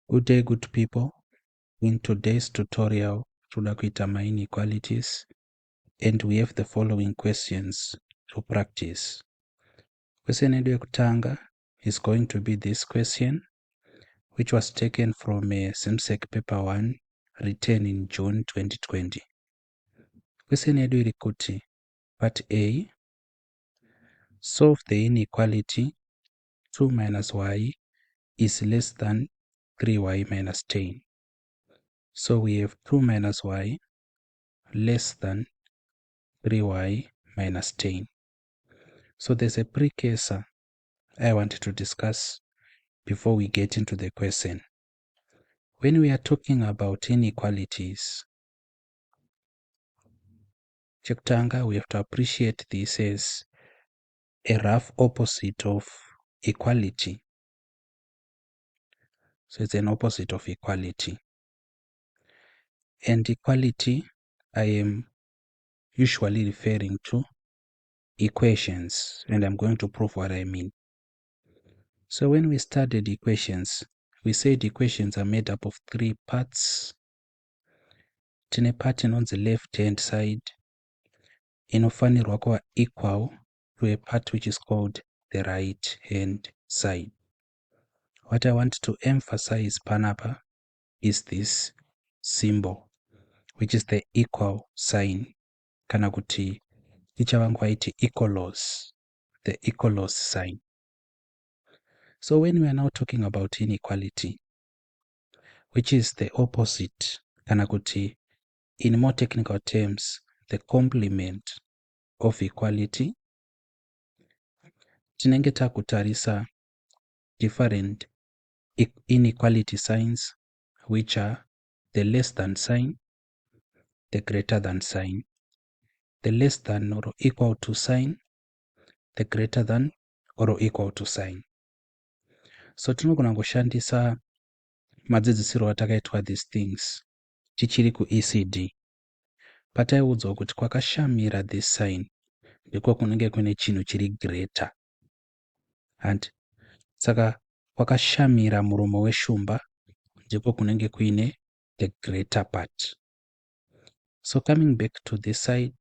Good day, good people. In today's tutorial, tudakuita inequalities, and we have the following questions to practice. Question yedu yekutanga is going to be this question, which was taken from a SIMSEC paper 1 written in June 2020. Question yedu iri kuti, part A, solve the inequality 2 minus y is less than 3y minus 10. So we have 2 minus y less than 3y minus 10. So there's a precursor I want to discuss before we get into the question. When we are talking about inequalities, chekutanga, we have to appreciate this as a rough opposite of equality. So it's an opposite of equality. And equality, I am usually referring to equations, and I'm going to prove what I mean. So when we studied equations, we said equations are made up of three parts. Tine part on the left hand side inofanirwa kuva equal to a part which is called the right hand side. What I want to emphasize panapa is this symbol, which is the equal sign, kana kuti ichavangu equalos, the equalos sign. So when we are now talking about inequality, which is the opposite, kana kuti in more technical terms, the complement of equality, tinenge takutarisa different inequality signs, which are the less than sign, the greater than sign, the less than or equal to sign, the greater than or equal to sign. So tinogona kushandisa madzidzisiro atakaitwa these things tichiri kuECD. Pataiudzwa kuti kwakashamira this sign ndiko kunenge kune chinhu chiri greater, and saka kwakashamira muromo weshumba ndiko kunenge kuine the greater part. So coming back to this side,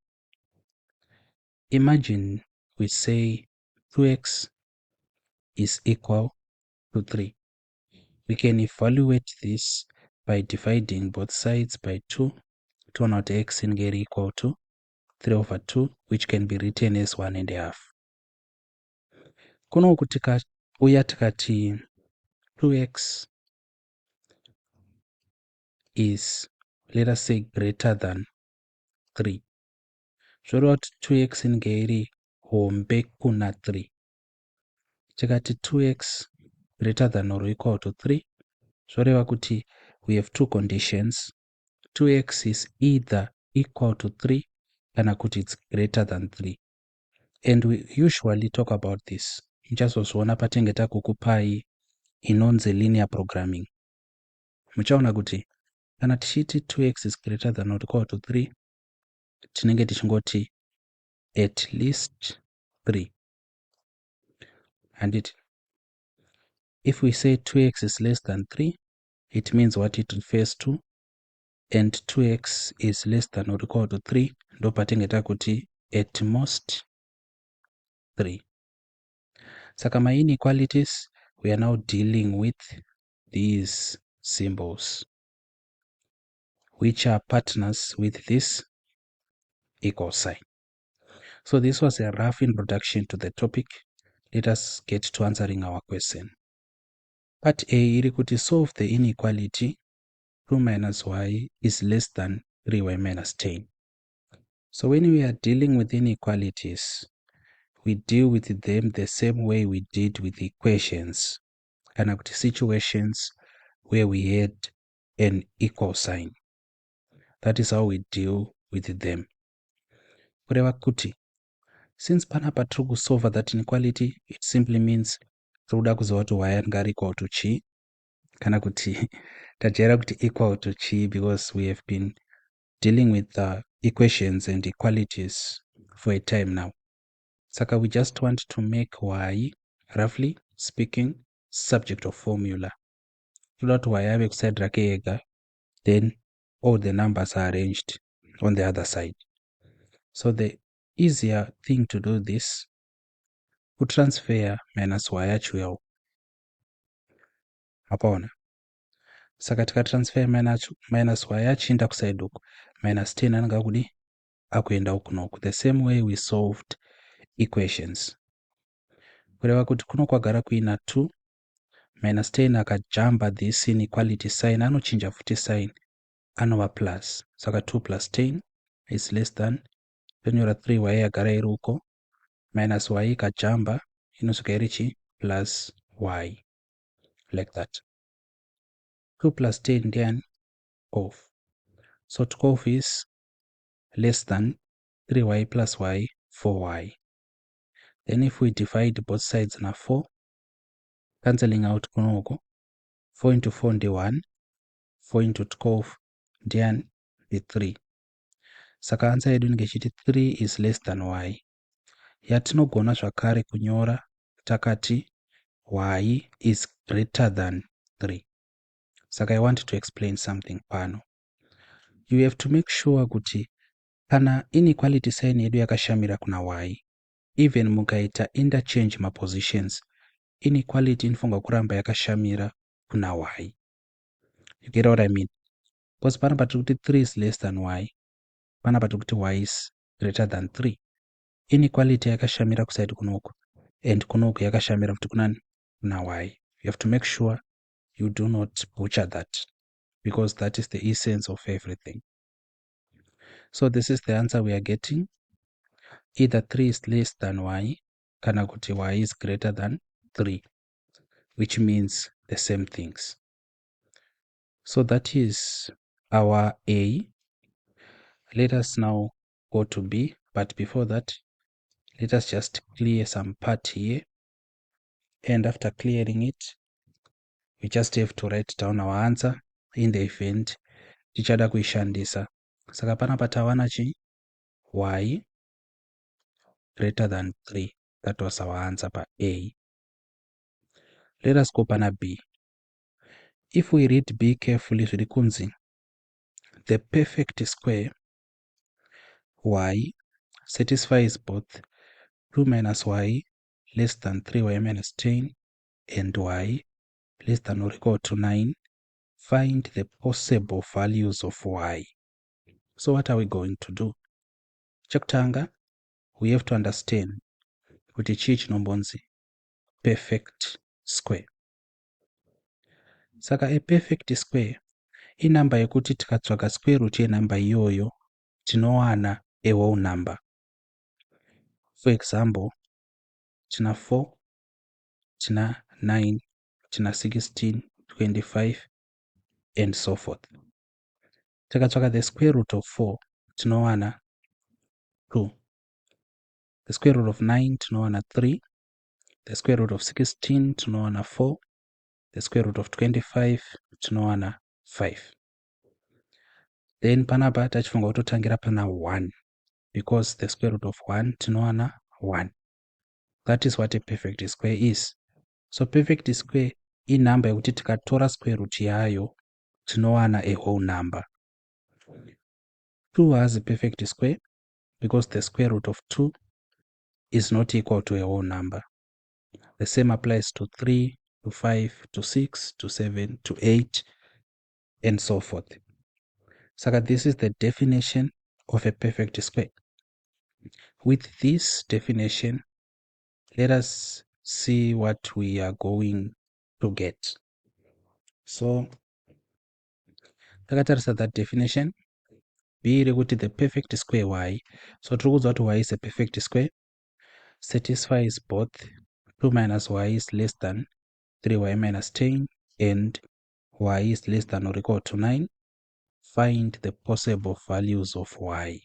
imagine we say 2x is equal to 3. We can evaluate this by dividing both sides by 2 to not x in get equal to 3 over 2, which can be written as 1.5. Kuno kutika uya tikati 2x is, let us say, greater than 3. Zvoreva kuti 2x inge iri hombe kuna 3. Tikati 2x greater than or equal to 3, zvoreva kuti we have two conditions. 2x is either equal to 3 kana kuti it's greater than 3. And we usually talk about this. Muchazozviona patenge takukupai inonzi linear programming. Muchaona kuti kana tichiti 2x is greater than or equal to 3, tinenge tichingoti at least 3. And if we say 2x is less than 3, it means what it refers to, and 2x is less than or equal to 3, ndo patenge takuti at most 3. Saka my inequalities, we are now dealing with these symbols, which are partners with this equal sign. So this was a rough introduction to the topic. Let us get to answering our question. Part A, iri kuti solve the inequality 2 minus y is less than 3y minus 10. So when we are dealing with inequalities, we deal with them the same way we did with equations, and situations where we had an equal sign. That is how we deal with them. Kureva kuti, since panapa tiri solve that inequality, it simply means toda kuziva kuti y are equal to chi, kana kuti tajaira kuti equal to chi, because we have been dealing with equations and equalities for a time now. Saka we just want to make y, roughly speaking, subject of formula. toda kuti y ave kuside rake ega, then all the numbers are arranged on the other side. So the easier thing to do this, kutransfer minus y yacho yawo. Mapaona? Saka tikatransfer minus y yachienda kuside uku, minus 10 anenge akudi akuenda uku noku. The same way we solved equations. Kureva kuti kuno kwagara kuina 2, minus 10 akajamba this inequality sign, anochinja futi sign, anova plus. Saka 2 plus 10 is less than, tonyora 3y yagara iri uko, minus y ikajamba, inosvika iri chi plus y, like that. 2 plus 10 ndiani? 12. So 12 is less than 3y plus y, 4y. Then if we divide both sides na 4, cancelling out kunoko, 4 into 4 ndi 1, 4 into 12 ndiani? Ndi 3. Saka answer yedu inenge ichiti 3 is less than y. Yatinogona zvakare kunyora takati y is greater than 3. Saka I want to explain something pano. You have to make sure kuti kana inequality sign yedu yakashamira kuna y, even mukaita interchange mapositions, inequality inofanirwa kuramba yakashamira kuna y. You get what I mean? Because panapa tiri kuti 3 is less than y, panapa tiri kuti y is greater than 3. Inequality yakashamira kuside kunoku, and kunoku yakashamira futi kunani? Kuna y. You have to make sure you do not butcher that, because that is the essence of everything. So this is the answer we are getting. Either 3 is less than y, kana kuti y is greater than 3, which means the same things. So that is our A. Let us now go to B, but before that, let us just clear some part here. And after clearing it, we just have to write down our answer in the event tichada kuishandisa. Saka panapa tawana chi y greater than 3. That was our answer by A. Let us go pana B. If we read B carefully, zviri kunzi the perfect square y satisfies both 2 minus y less than 3y minus 10 and y less than or equal to 9. Find the possible values of y. So what are we going to do? Chekutanga, we have to understand kuti chii chinombonzi perfect square. Saka a perfect square inamba yekuti tikatsvaga square root yenamba iyoyo tinowana a whole number. For example, tina 4, tina 9, tina 16, 25, and so forth. Tikatsvaga the square root of 4 tinowana 2. The square root of 9 tinowana 3. The square root of 16 tinowana 4. The square root of 25 tinowana 5. Then panapa tachifunga kutotangira pana 1, because the square root of 1 tinowana 1. That is what a perfect square is. So perfect square inamba yekuti tikatora square root yayo tinowana a whole number. 2 has a perfect square because the square root of 2 is not equal to a whole number. The same applies to 3, to 5, to 6, to 7, to 8, and so forth. So this is the definition of a perfect square. With this definition, let us see what we are going to get. So, takatarisa that definition, B rekuti the perfect square y. So tirikuudza kuti y is a perfect square, satisfies both 2 minus y is less than 3y minus 10 and y is less than or equal to 9. Find the possible values of y.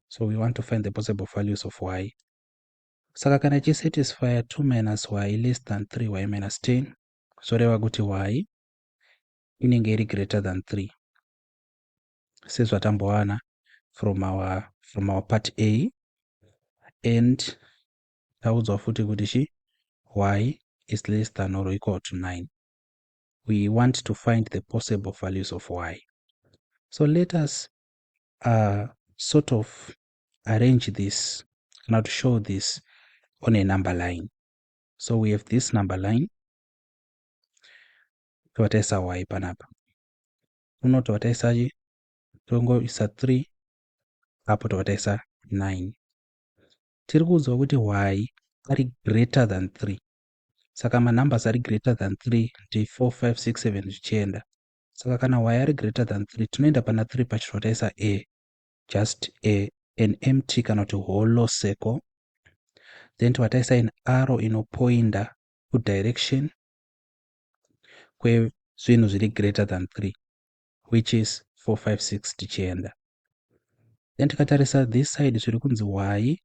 So we want to find the possible values of y. Saka kana chisatisfy 2 minus y less than 3y minus 10, zvoreva kuti y inenge iri greater than 3. Sezvatambowana from our part A, and taudzwa futi kuti y is less than or equal to 9. we want to find the possible values of y. So let us sort of arrange this now to show this on a number line. So we have this number line towataisa y panapa, uno towataisaje, tongoisa 3 apo towataisa 9. Tiri kuudzwa kuti y ari greater than 3, saka manumbers ari greater than 3 ndi 4 5 6 7 zvichienda. Saka kana y ari greater than 3 tinoenda pana 3 pacho towataisa a, just an empty kana kuti hollow circle, then towataisa an arrow inopoinda kudirection kwezvinhu zviri greater than 3, which is 4 5 6 tichienda. Then tikatarisa this side zviri kunzi y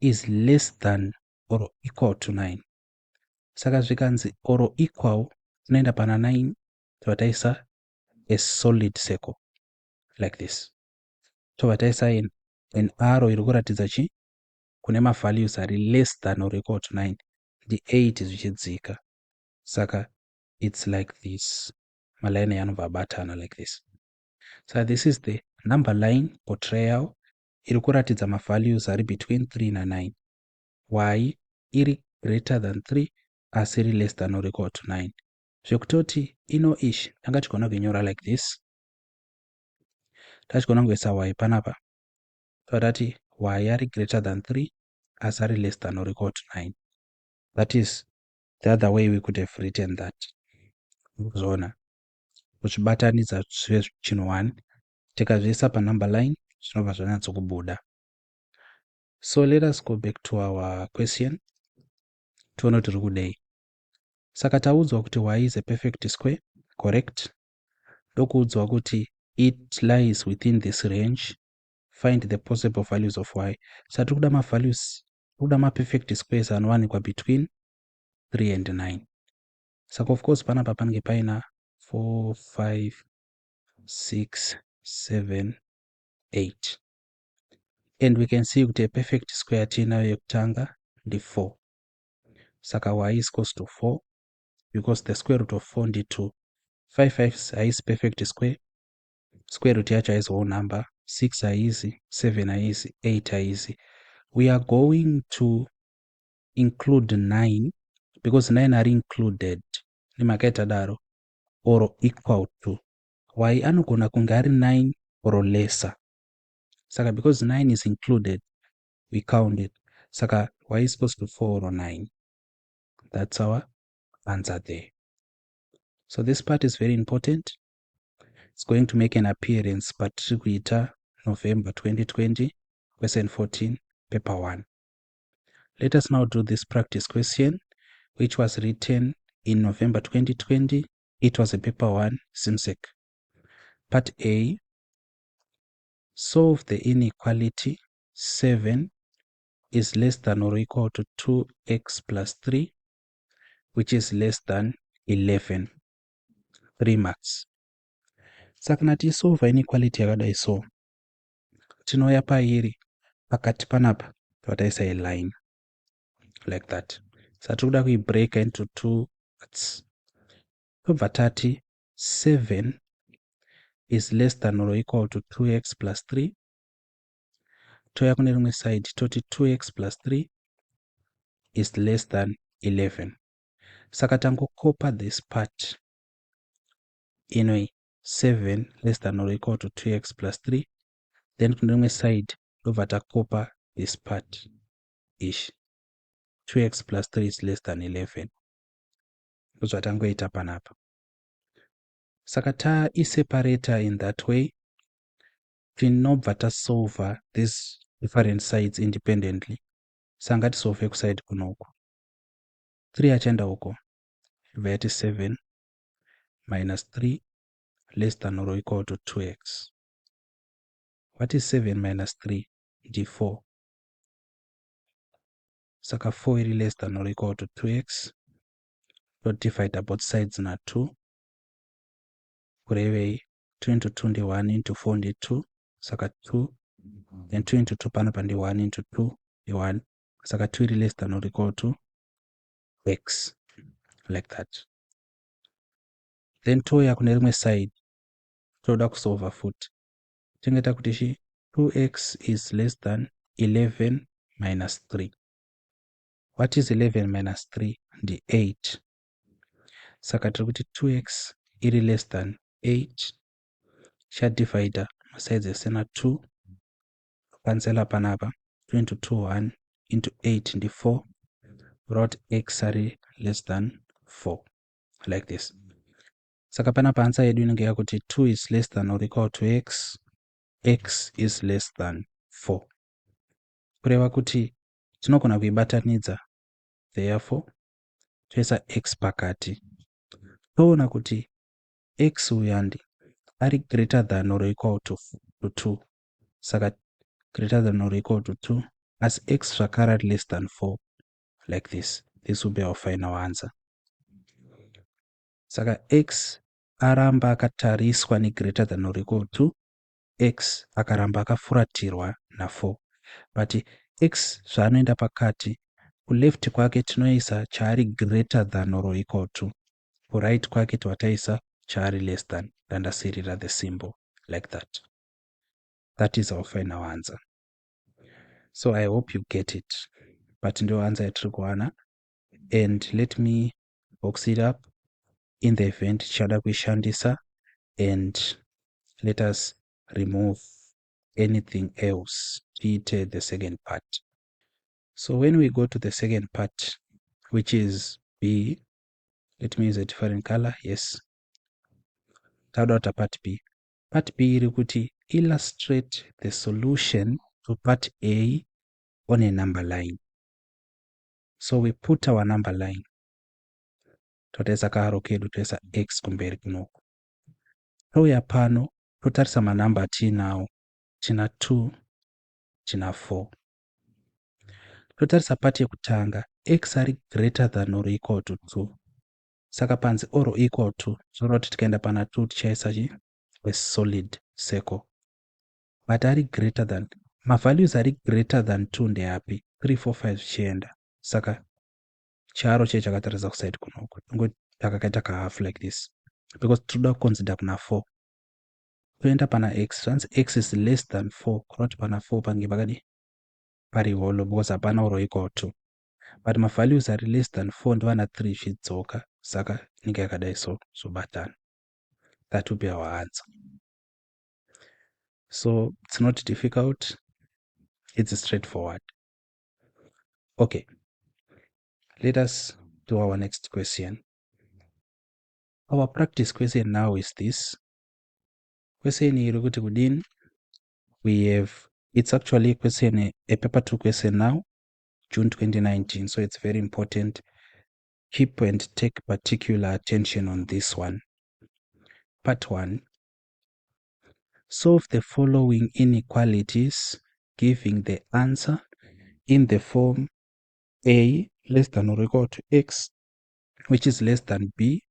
is less than or equal to 9. Saka zvikanzi or equal tinoenda pana 9 towataisa a solid circle like this. Towataisa an arrow iri kuratidza chi kune mavalues ari less than or equal to 9 ndi 8 zvichidzika. Saka it's like this, maline anobva abatana like this. So this is the number line portrayal iri kuratidza mavalues ari between 3 na 9. Y iri greater than 3 asi iri less than or equal to 9. Zvekutoti ino ishi tanga tigona kuinyora like this. Tachigona kungoisa y panapa todati y ari greater than 3 asi ari less than or equal to 9. That is the other way we could have written that. Zona uchibatanidza zvive chinhu 1 tikazviisa panumber line zvinobva zvanyatsokubuda. So let us go back to our question tione kuti tiri kudei. Saka taudzwa kuti y is a perfect square, correct. Ndokuudzwa kuti it lies within this range, find the possible values of y. Saka tiri kuda mavalues, kuda maperfect squares anowanikwa between 3 and 9. Saka of course panapa panenge paina 4 5 6 7 8, and we can see kuti a perfect square tiinayo yekutanga ndi 4. Saka y is equals to 4 because the square root of 4 ndi 2. 5 5 haisi perfect square, square root yacho haisi whole number. 6 haisi, 7 haisi, 8 haisi. We are going to include 9 because 9 are included nemakaita daro or equal to. Y anogona kunge ari 9 or lesser. Saka because 9 is included, we count it. Saka y is equals to 4 or 9. That's our answer there. So this part is very important. It's going to make an appearance but kuita November 2020, question 14, paper 1. Let us now do this practice question, which was written in November 2020. It was a paper 1, SIMSEC. Part A, solve the inequality 7 is less than or equal to 2x plus 3, which is less than 11. 3 marks. Saka kana tisolve inequality yakadai so, tinouya pairi pakati panapa towataisa a line like that. Saka tiri kuda kuibreak into 2 parts. Tobva tati 7 is less than or equal to 2x plus 3. Toya kune rimwe side toti 2x plus 3 is less than 11. Saka tangokopa this part inoi 7 less than or equal to 2x plus 3, then kune rimwe side tobva takopa this part ish 2x plus 3 is less than 11. Ndozvatangoita panapa. Saka taiseparator in that way, tinobva tasolve these different sides independently. Saka ngatisolve kuside kunoku. 3 achaenda uko ibva yati 7 minus 3 less than or equal to 2x. What is 7 minus 3? Ndi 4. Saka 4 iri less than or equal to 2x. Dot divide both sides na 2. Kurevei 2 into 2 ndi 1 into 4 ndi 2. Saka 2. Then 2 into 2 panapa ndi 1 into 2 ndi 1. Saka 2 iri less than or equal to x. Like that. then touya kune rimwe side toda kusolva futi. Tochengeta kuti 2x is less than 11 minus 3. What is 11 minus 3? Ndi 8. Saka tiri kuti 2x iri less than 8. Chadivider masides ese na2. Cancela panapa. 2 into 2 1 into 8 ndi 4. Wrote x are less than 4 like this. Saka panapa answer yedu inenge yakuti 2 is less than or equal to x. X is less than 4. Kureva kuti tinogona kuibatanidza, therefore toisa x pakati. Toona kuti x uyandi ari greater than or equal to 2. Saka greater than or equal to 2 as x zvakare ari less than 4 like this. This will be our final answer. Saka x aramba akatariswa ni greater than or equal to x akaramba akafuratirwa na 4. But x zvaanoenda pakati, kuleft kwake tinoisa chaari greater than or equal to, kuright kwake twataisa chaari less than, ndandasirira the symbol like that. That is our final answer. So I hope you get it. But ndio answer yatiri kuwana. And let me box it up in the event chada kuishandisa, and let us remove anything else. Tiite the second part. So when we go to the second part, which is B, let me use a different color. Yes. Tadota part B. Part B iri kuti illustrate the solution to part A on a number line. So we put our number line. Totaisa kaharo kedu totaisa x kumberi kunoku. Touya pano totarisa manamba atinawo. Tina 2, tina 4. Totarisa part yekutanga, x ari greater than or equal to 2. Saka panzi or equal to, zvoroti tikaenda pana 2 tichaisa a solid circle. But ari greater than, ma values ari greater than 2 ndeapi? 3, 4, 5 zvichienda. Saka charo che chakatarisa kuside kunoku. Ngoti takakaita ka half like this. Because toda consider kuna 4. Toenda pana x, once x is less than 4, kuroti pana 4 pange pakadi pari holo, because hapana or equal to. But ma values are less than 4 ndivana 3 zvidzoka. Saka inenge yakadai so batana. That will be our answer. So it's not difficult. It's straightforward. Okay. Let us do our next question. Our practice question now is this. Question iri kuti kudini? We have, it's actually question, a paper 2 question now, June 2019. So it's very important. Keep and take particular attention on this one. Part 1. Solve the following inequalities, giving the answer in the form A less than or equal to x, which is less than b,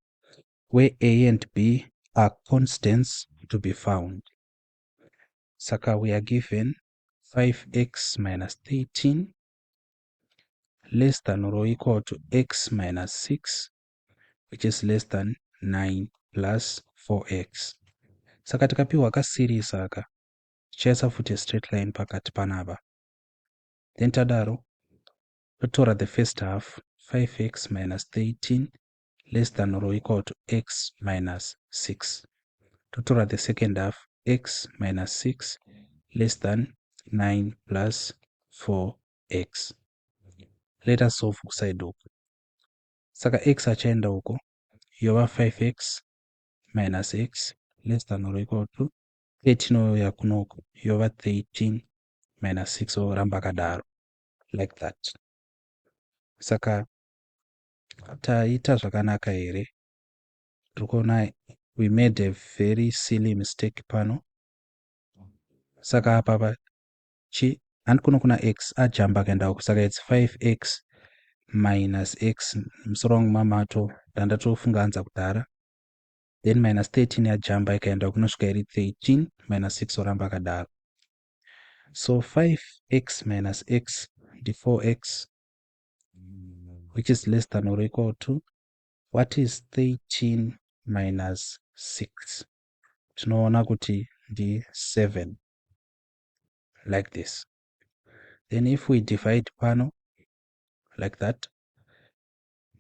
where a and b are constants to be found. Saka we are given 5x minus 13 less than or equal to x minus 6, which is less than 9 plus 4x. Saka tikapiwa ka series aka tichaisa futi straight line pakati panapa. Then tadaro totora the first half, 5x minus 13 less than or equal to x minus 6. Totora the second half, x minus 6 less than 9 plus 4x. Let us solve kuside uku. Saka x achaenda uko, yova 5x minus x less than or equal to 13 oyoya kunoko, yova 13 minus 6 oramba kadaro, like that. Saka taita zvakanaka here. Turikuona we made a very silly mistake pano. Saka apa handikuno kuna x ajamba kaenda uko. Saka it's 5x minus x musoro wangu mamato ndandatofunga anza kudhara. Then minus 13 yajamba ikaenda kunosvika iri 13 minus 6 oramba kadaro. So 5x minus x ndi 4x, which is less than or equal to, what is 13 minus 6. Tinoona kuti ndi 7 like this. Then if we divide pano like that,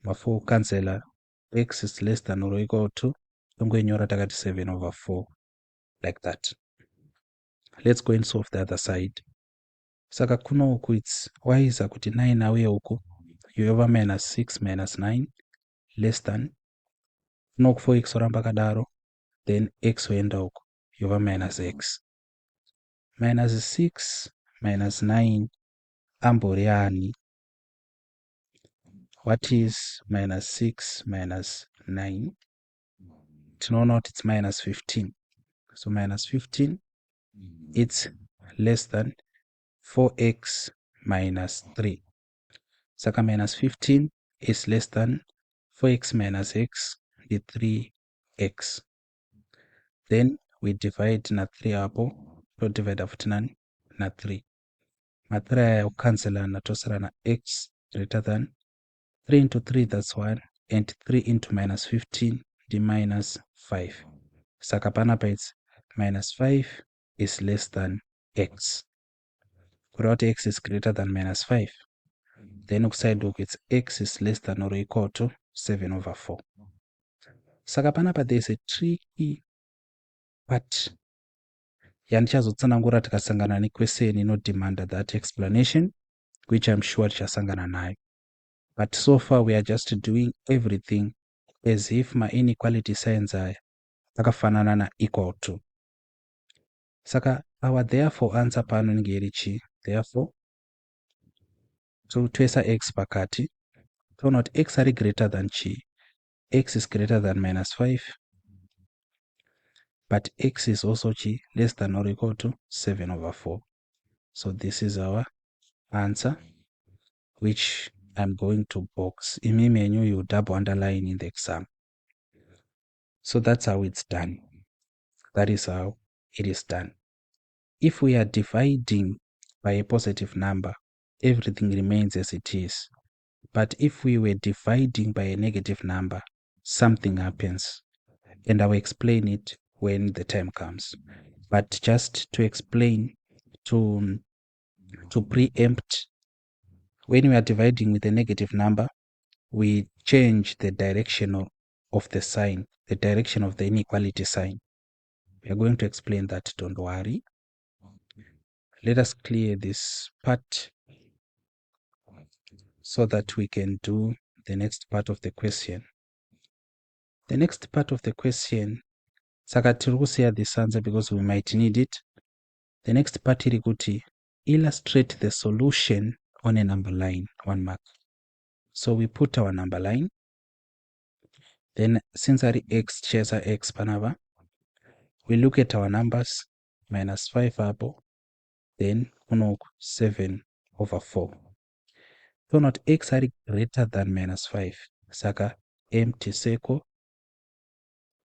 ma4 cancel, x is less than or equal to, tongoinyora takati 7 over 4 like that. Let's go and solve the other side. Saka kuno uku it's waiza kuti 9 auye uku, you over minus 6 minus 9 less than, kuno uku 4x oramba kadaro, then x oenda uku, you over minus x. Minus 6 minus 9 ambori ani. What is minus 6 minus 9? Tinoona kuti it's minus 15. So minus 15, it's less than 4x minus 3. Saka minus 15 is less than 4x minus x, the 3x. Then we divide na 3 hapo, to divide afuti nani na 3. Ma 3 ya ukancela na tosara na x greater than 3 into 3, that's 1, and 3 into minus 15, the minus 5. Saka panapa it's minus 5 is less than x. Without x is greater than minus 5. Then upside look, it's x is less than or equal to 7 over 4. Saka panapa there's a tricky part. Yandichazotsanangura tikasangana ni question inodemanda that explanation, which I'm sure tichasangana nayo. But so far we are just doing everything as if my inequality signs are akafanana na equal to. Saka our therefore answer pano ngerichi. Therefore, so twesa x pakati, so not x are greater than chi. X is greater than minus 5, but x is also chi less than or equal to 7 over 4. So this is our answer, which I'm going to box. In my menu, you double underline in the exam. So that's how it's done. That is how it is done. If we are dividing by a positive number, everything remains as it is. But if we were dividing by a negative number, something happens. And I will explain it when the time comes. But just to explain, to preempt, when we are dividing with a negative number, we change the direction of the sign, the direction of the inequality sign. We are going to explain that, don't worry. Let us clear this part so that we can do the next part of the question. The next part of the question, saka tiri kusiya this answer because we might need it. The next part iri kuti illustrate the solution on a number line, 1 mark. So we put our number line. Then since our x chesa x panava, we look at our numbers, minus 5 hapo, then kuno 7 over 4. So not x are greater than minus 5. Saka empty circle,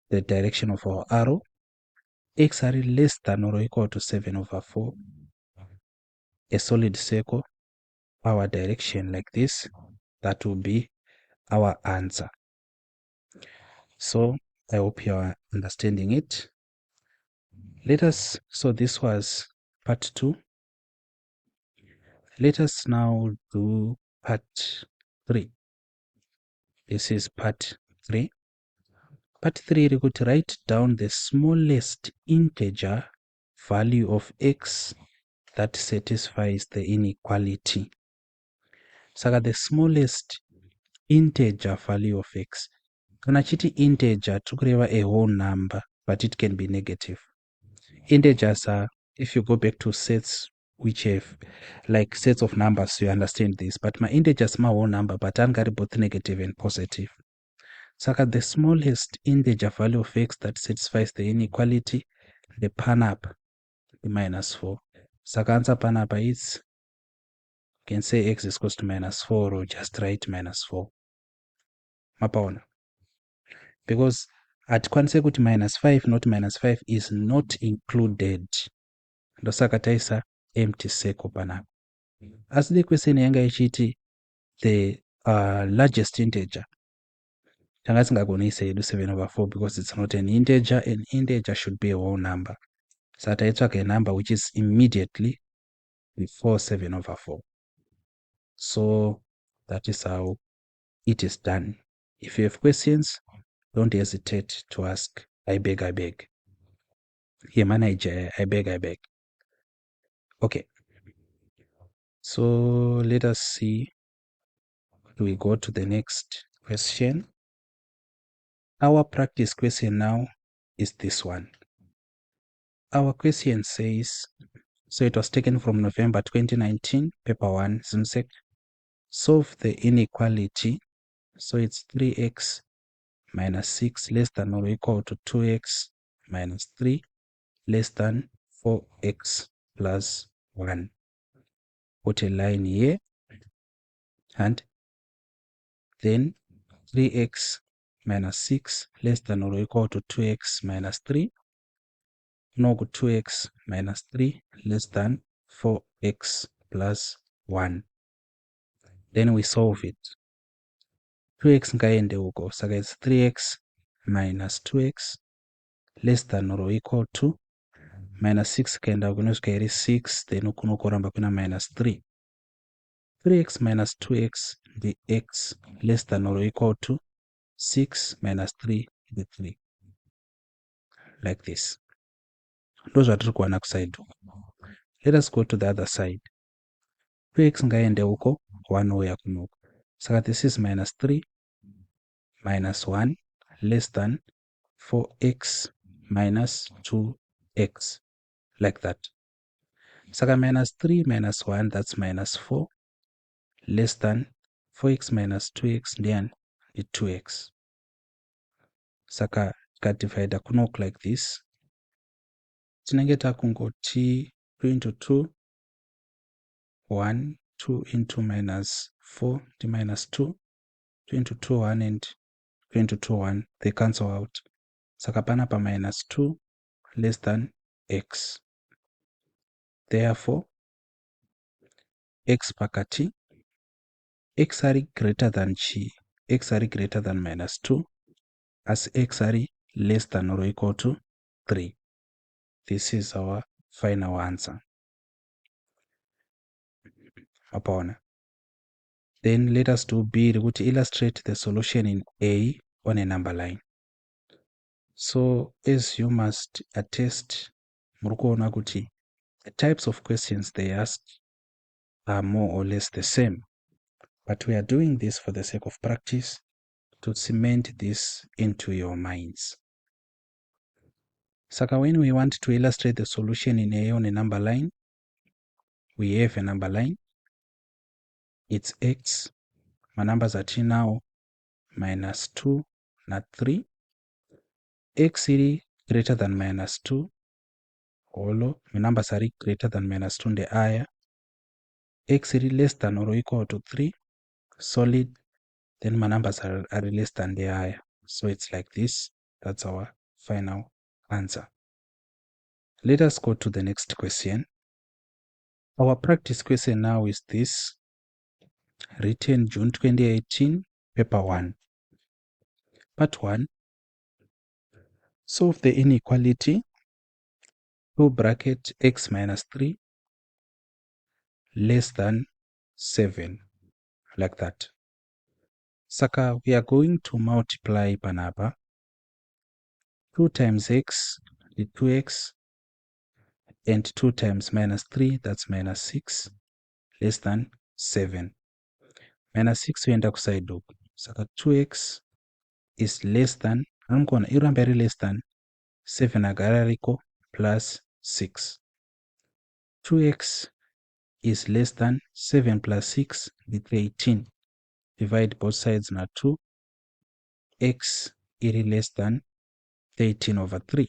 the direction of our arrow. X are less than or equal to 7 over 4. A solid circle, our direction like this. That will be our answer. So I hope you are understanding it. So this was part 2. Let us now do part 3. This is part 3. Part 3, we could write down the smallest integer value of x that satisfies the inequality. Saka the smallest integer value of x. Kana chiti integer tukureva a whole number, but it can be negative. Integers are, if you go back to sets which have like sets of numbers, you understand this. But my integers my whole number, but I'm got both negative and positive. Saka the smallest integer value of x that satisfies the inequality, the panap, the minus 4. Saka answer panap is, you can say x is equals to minus 4 or just write minus 4. Mapaona. Because at consequent minus 5, not minus 5 is not included. Ndosaka taisa empty circle panapa. As the question yanga ichiti, the largest integer, tanga tisingagoni hedu 7/4 because it's not an integer. An integer should be a whole number. So taitsvaka a number which is immediately before 7/4. So that is how it is done. If you have questions, don't hesitate to ask. I beg. Here, manager, I beg. Okay. So let us see. We go to the next question. Our practice question now is this one. Our question says, so it was taken from November 2019, paper 1, ZIMSEC. Solve the inequality. So it's 3x minus 6 less than or equal to 2x minus 3 less than 4x plus 1. Put a line here, and then 3x minus 6 less than or equal to 2x minus 3, no 2x minus 3 less than 4x plus 1. Then we solve it. 2x ngaende uko, so it's 3x minus 2x less than or equal to minus 6 kaenda kunosvika iri 6, then kuno kuramba kuna minus 3. 3x minus 2x the x less than or equal to 6 minus 3 the 3, like this. Those are kuwana kuside. Let us go to the other side. 2x ngaende uko 1 ouya kunoku, saka this is minus 3 minus 1 less than 4x minus 2x, like that. Saka minus 3 minus 1, that's minus 4 less than 4x minus 2x then the 2x. Saka tikadivide kunoku like this, tinenge takungoti 2 into 2 1 2 into minus 4 to minus 2 2 into 2 1 and 2 into 2 1, they cancel out. Saka panapa minus 2 less than x. Therefore x pakati, x are greater than chi, x are greater than minus 2, as x are less than or equal to 3. This is our final answer. Upon. Then let us do B, to illustrate the solution in A on a number line. So as you must attest, murukuona kuti the types of questions they ask are more or less the same, but we are doing this for the sake of practice to cement this into your minds. Saka, when we want to illustrate the solution in A on a number line, we have a number line. It's x. My numbers are t now, minus 2 na 3. X is greater than minus 2. Olo, my numbers are greater than minus 2 in the higher. X is less than or equal to 3. Solid. Then my numbers are less than the higher. So it's like this. That's our final answer. Let us go to the next question. Our practice question now is this, written June 2018, paper 1. Part 1. Solve the inequality 2 bracket x minus 3 less than 7, like that. Saka, we are going to multiply panapa 2 times x, the 2x, and 2 times minus 3, that's minus 6, less than 7. Minus 6 uenda kuside up. Saka 2x is less than, anamkona iramba iri less than 7 agara riko plus 6. 2x is less than 7 plus 6 with 18. Divide both sides na 2. X is less than 13/3.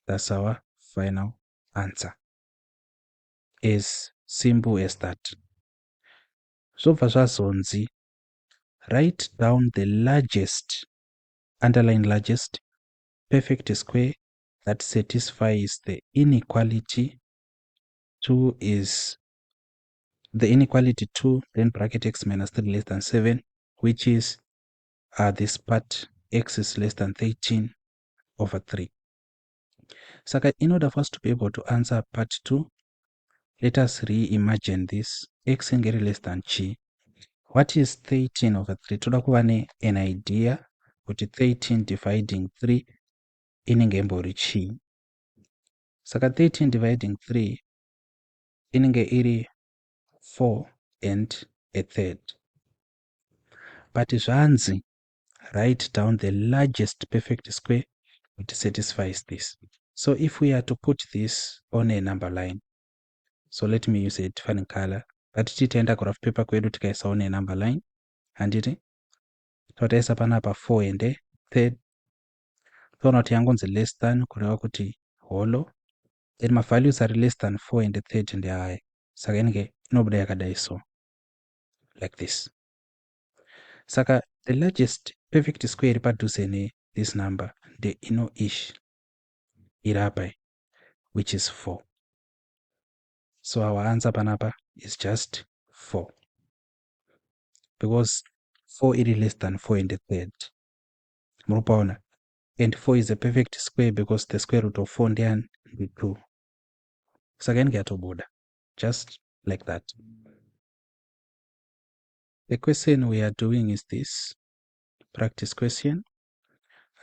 That's our final answer. As simple as that. So for Zonzi, write down the largest, underline largest, perfect square that satisfies the inequality 2 is the inequality 2 then bracket x minus 3 less than 7, which is this part x is less than 13/3. Saka, in order for us to be able to answer part 2, let us reimagine this. X inge less than chi. What is 13/3? Toda kuva an idea kuti 13 dividing 3 inenge imbori chi. Saka 13 dividing 3 inenge iri 4/3. But zvanzi, write down the largest perfect square which satisfies this. So if we are to put this on a number line, so let me use a different color. But titaenda graph paper kwedu tikaisa on a number line, handiti totaisa panapa 4/3. Toona kuti yangonzi less than kureva kuti holo, then ma-values are less than 4/3 ndeaya. Saka inenge inobuda yakadai so, like this. Saka the largest perfect square iri padhuze this number the ino-ish iri, which is 4. So our answer panapa is just 4, because 4 iri less than 4/3. Murupaona, and 4 is a perfect square because the square root of 4 ndiani ndi 2. Saka inenge yatobuda just like that. The question we are doing is this practice question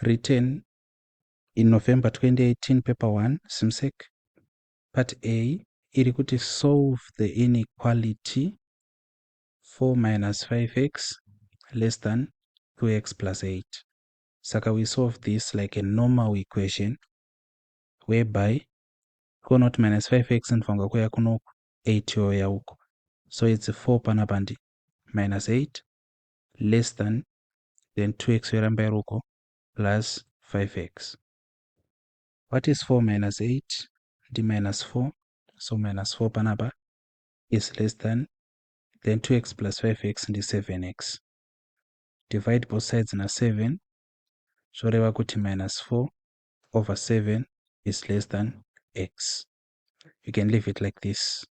written in November 2018, paper 1, SIMSEC. Part A, iri kuti solve the inequality 4 minus 5x less than 2x plus 8. Saka we solve this like a normal equation whereby 4 not minus 5x and fanga kuya kuno 8 yo ya uko. So it's 4 panapandi minus 8 less than then 2x yoramba yaruko plus 5x. What is 4 minus 8? The minus 4. So minus 4 panapa is less than then 2x plus 5x and 7x. Divide both sides na 7. So rewa kuti minus 4/7 is less than x. You can leave it like this.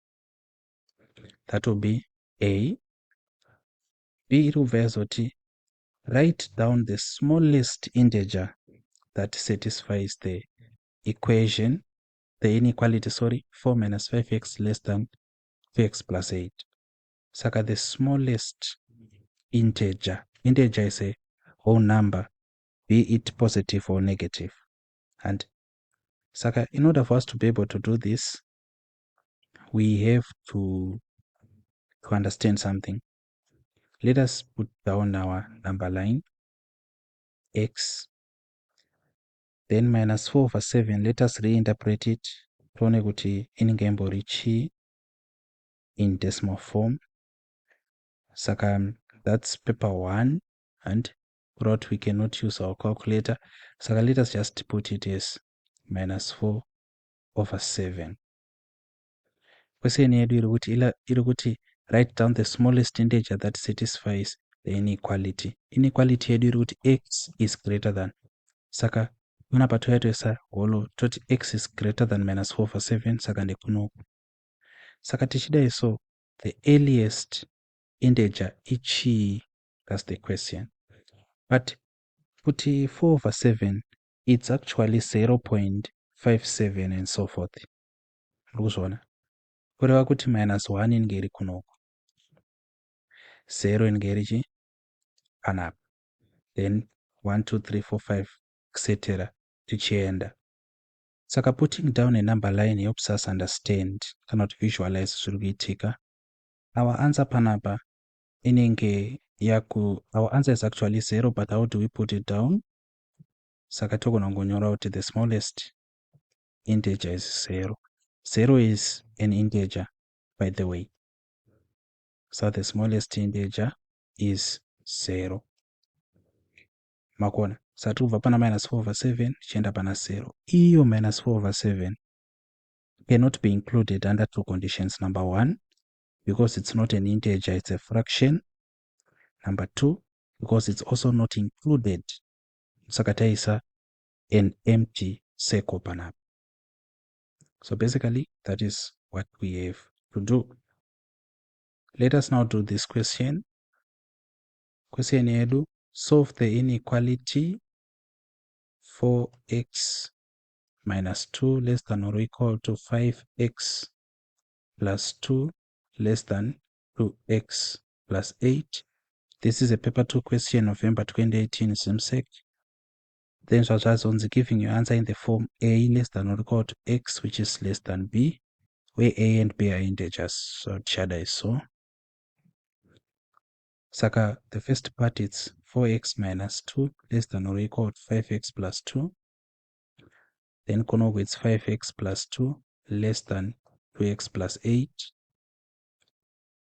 That will be A. B iruvazoti, write down the smallest integer that satisfies the equation, the inequality, 4 minus 5x less than 2x plus 8. Saka the smallest integer is a whole number, be it positive or negative. And Saka, in order for us to be able to do this, we have to understand something. Let us put down our number line x, then minus 4/7. Let us reinterpret it. Tuone kuti inenge imbori chi in decimal form. Saka that's paper 1, and we cannot use our calculator. Saka let us just put it as minus 4/7. Question yedu iri kuti write down the smallest integer that satisfies the inequality. Inequality yedu iri kuti x is greater than. Saka panapa toyatoisa holo toti x is greater than minus 4/7. Saka ndekunoku. Saka tichidai so the earliest integer ichi, that's the question. But kuti 4/7, it's actually 0.57 and so forth. Ndikuzvona. Kureva kuti minus 1 inenge iri kunoku, 0 inenge iri chi panapa, then 1 2 3 4 5 etc. tichienda. Saka putting down a number line helps us understand, cannot visualize zviri kuitika. Our answer panapa inenge our answer is actually 0, but how do we put it down? Saka togona ngonyora kuti the smallest integer is 0. 0 is an integer, by the way. So the smallest integer is 0. Makona. Satubva pana minus 4/7, chienda pana 0. Iyo minus 4/7 cannot be included under two conditions. Number 1, because it's not an integer, it's a fraction. Number 2, because it's also not included. Sakataisa an empty circle panapa. So basically, that is what we have to do. Let us now do this question. Question yedu solve the inequality 4x minus 2 less than or equal to 5x plus 2 less than 2x plus 8. This is a paper 2 question, November 2018, SIMSEC. Then Swazwazonzi giving you answer in the form a less than or equal to x, which is less than b, where a and b are integers. So Chada is so. Saka, the first part is 4x minus 2 less than or equal to 5x plus 2. Then Konogo it's 5x plus 2 less than 2x plus 8.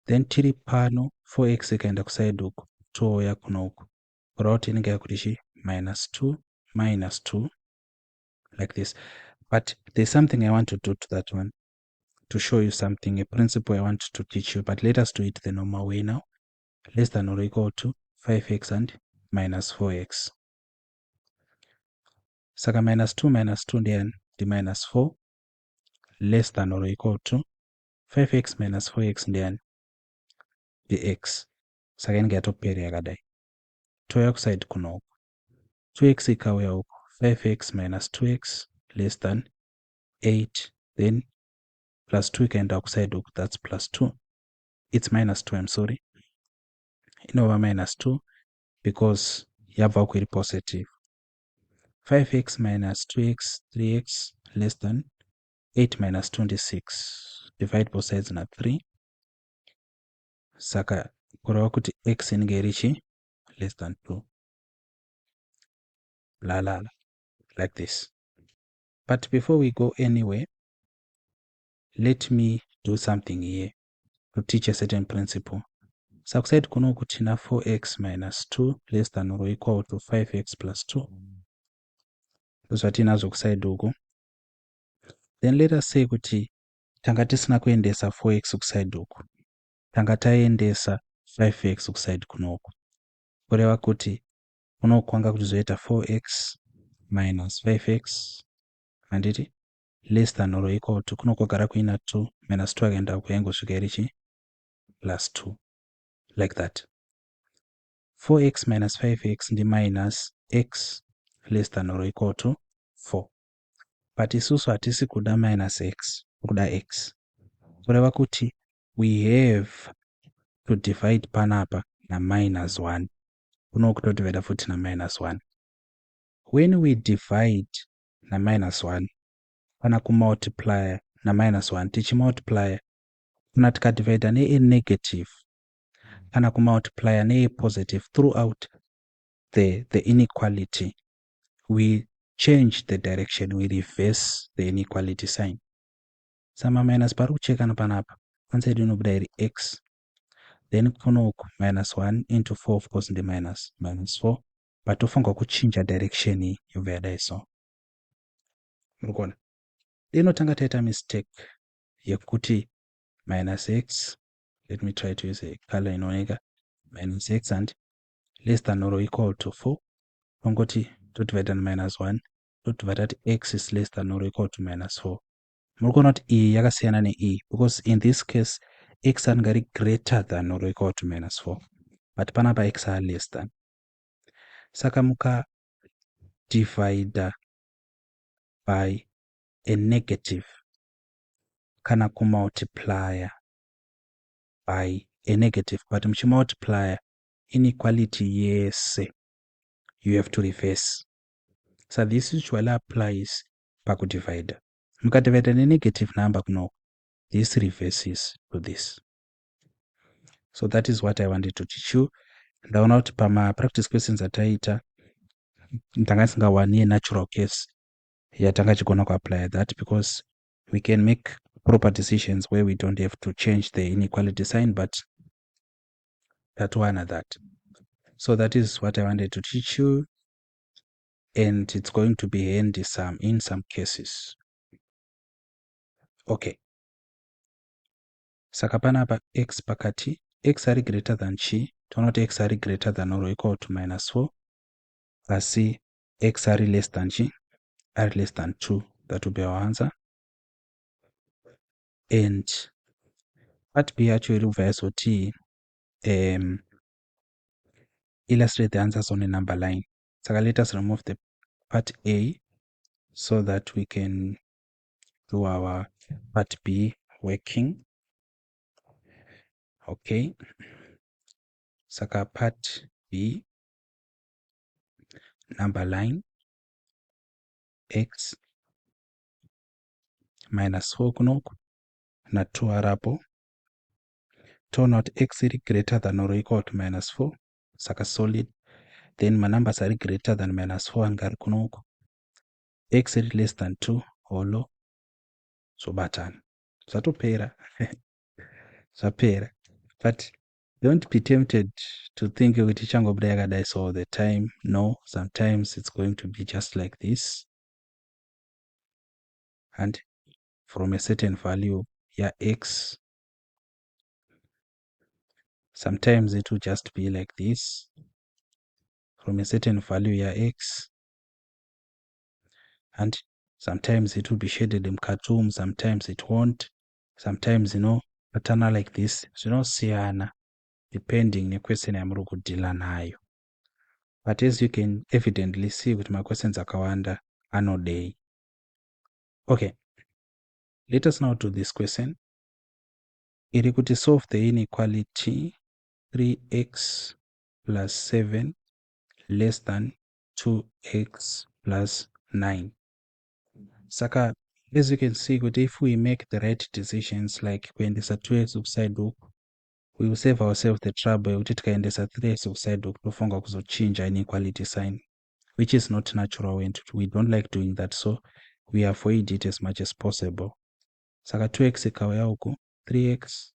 Then tiri pano 4x ikaenda kuside uku 2 ya kuno uku. Kurauti inenge yakutishi minus 2 like this. But there's something I want to do to that one to show you something, a principle I want to teach you. But let us do it the normal way now. Less than or equal to 5x and minus 4x. Saka minus 2 then the minus 4 less than or equal to 5x minus 4x then the x. Saka inenge yatopera yakadai. 2 yakuside kuno uku. 2x ikauya uku. 5x minus 2x less than 8. Then plus 2 ikaenda outside uku. That's plus 2. It's minus 2, I'm sorry. Inova minus 2 because yabva uku iri positive. 5x minus 2x 3x less than 8 minus 26. Divide both sides na 3. Saka kureva kuti x inenge irichi less than 2. Like this. But before we go anywhere, let me do something here to teach a certain principle. So kuside kuno kutina 4x minus 2 less than or equal to 5x plus 2. Those are tinazo kuside uku. Then let us say kuti tanga tisina kuendesa 4x kuside uku. Tanga taendesa 5x kuside kuno uku. Kureva kuti kuno kwanga kuzoita 4x minus 5x anditi less than or equal to kuno kwagara kuina 2 minus 2 agaenda kuyangosvika irichi plus 2 like that. 4x minus 5x ndi minus x less than or equal to 4. But isusu hatisi kuda minus x, kuda x. Kureva kuti we have to divide panapa na minus 1. Kuno kutodivide futi na minus 1. When we divide na minus 1, pana kumultiply na minus 1. Tichi multiply, kuna tikadivide ne a negative, pana kumultiply ne a positive throughout the inequality. We change the direction, we reverse the inequality sign. Sama minus paru kuchekana panapa. One side inobuda iri x. Then kuno minus 1 into 4, of course, the minus 4. But tofunga kuchinja direction yobva yadaiso. Murikuona? Inotanga taita mistake yekuti minus x, let me try to use a color inooneka, minus x and less than or equal to 4. Pangoti to divide na minus 1, to divide that x is less than or equal to minus 4. Murikuona kuti e yakasiyana ne e, because in this case x angari greater than or equal to minus 4, but panapa x are less than. Saka muka divide by a negative kana kumultiplier by a negative, but muchimultiplier inequality yes, you have to reverse. So this usually applies pakudivide. Mukadivide a negative number kuno, this reverses to this. So that is what I wanted to teach you. Ndaona kuti pama practice questions ataita ndanga singawani natural case yatanga chigona kuapply that, because we can make proper decisions where we don't have to change the inequality sign, but that one or that. So that is what I wanted to teach you, and it's going to be handy in some cases. Okay. Saka panapa x pakati, x are greater than chi, not x are greater than or equal to minus 4, asi x are less than chi, are less than 2. That will be our answer. And part B actually reverse t illustrate the answers on a number line. So let us remove the part A so that we can do our part B working. Okay. Saka part B, number line x minus 4 kunoku na 2 arapo not x is greater than or equal to minus 4 saka solid, then my numbers are greater than minus 4 angari kunoku, x is less than 2 holo zvobatana zvatopera zvapera. But don't be tempted to think kuti ichangobuda yakadai so all the time. No, sometimes it's going to be just like this, and from a certain value x, sometimes it will just be like this from a certain value x, and sometimes it will be shaded in cartoon, sometimes it won't, sometimes pattern like this zvinosiyana depending nequestion yamuri kudhila nayo. But as you can evidently see with my questions akawanda anodei. Okay, let us now do this question. Iri kuti solve the inequality 3x plus 7 less than 2x plus 9. Saka, as you can see, if we make the right decisions, like when there's a 2x upside hook, we will save ourselves the trouble kuti tikaendesa 3x upside hook tofunga kuzochinja inequality sign, which is not natural and we don't like doing that, so we avoid it as much as possible. Saka 2x ikauya uku 3x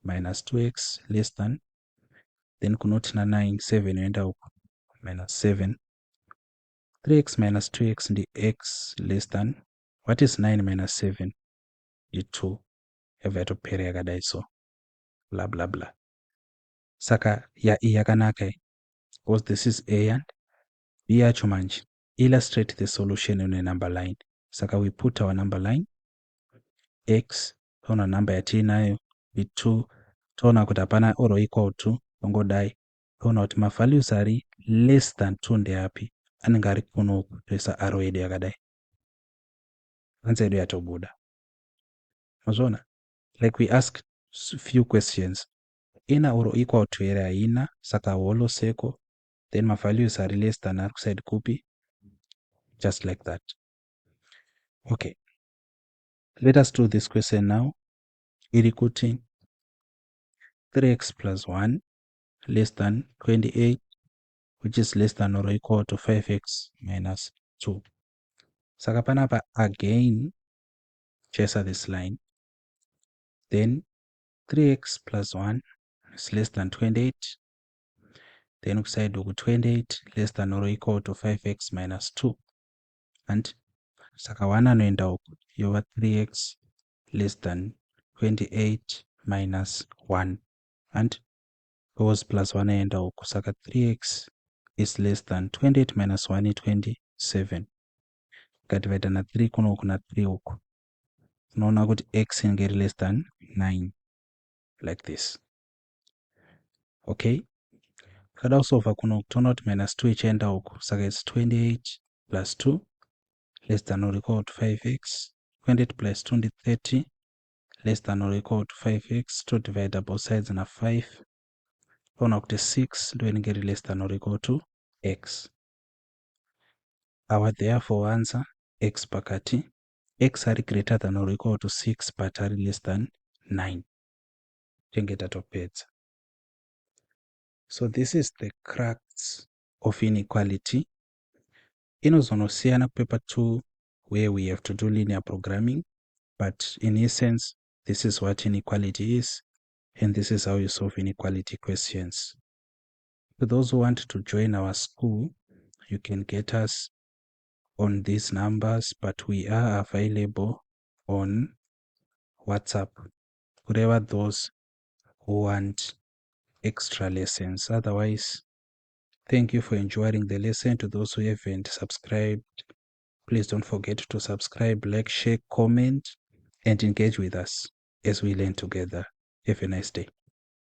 minus 2x less than, then kunoti na 9 7 yoenda uku minus 7, 3x minus 2x ndi x less than, what is 9 minus 7 is 2, yabva yatopera yakadai so blah blah blah. Saka yakanaka because this is a and b yacho manje illustrate the solution in a number line. Saka we put our number line x, taona number yatinayo b2, taona kuti hapana or equal to ongodai, taona kuti mavalues ari less than 2 ndeapi, anenge ari kunoku toisa arrow yedu yakadai, answer yedu yatobuda. Mazvona, like we ask few questions, ina or equal to here haina, saka holo circle, then mavalues are less than ari kuside kupi, just like that. Okay, let us do this question now. Iri kuti 3x plus 1 less than 28, which is less than or equal to 5x minus 2. Saka panapa again chase this line, then 3x plus 1 is less than 28, then kuside uku 28 less than or equal to 5x minus 2, and saka 1 anoenda uku yova 3x less than 28 minus 1, and goes plus 1 aenda uku, saka 3x is less than 28 minus 1 is 27. Ukadivaida na 3 kuno uku na 3 uku, unoona kuti x inenge iri less than 9 like this. Okay, kada kusolva kuno uku toona kuti minus 2 ichaenda uku, saka it's 28 plus 2 less than or equal to 5x, 28 plus 2 ndi 30 less than or equal to 5x, to divide both sides na 5, toona kuti 6 ndo inenge iri less than or equal to x. Our therefore answer x pakati, x are greater than or equal to 6 but are less than 9. Tengeta topedza. So this is the crux of inequality. Inozonosiyana paper 2 where we have to do linear programming, but in essence this is what inequality is, and this is how you solve inequality questions. For those who want to join our school, you can get us on these numbers, but we are available on WhatsApp. Whatever those who want extra lessons. Otherwise, thank you for enjoying the lesson. To those who haven't subscribed, please don't forget to subscribe, like, share, comment, and engage with us as we learn together. Have a nice day.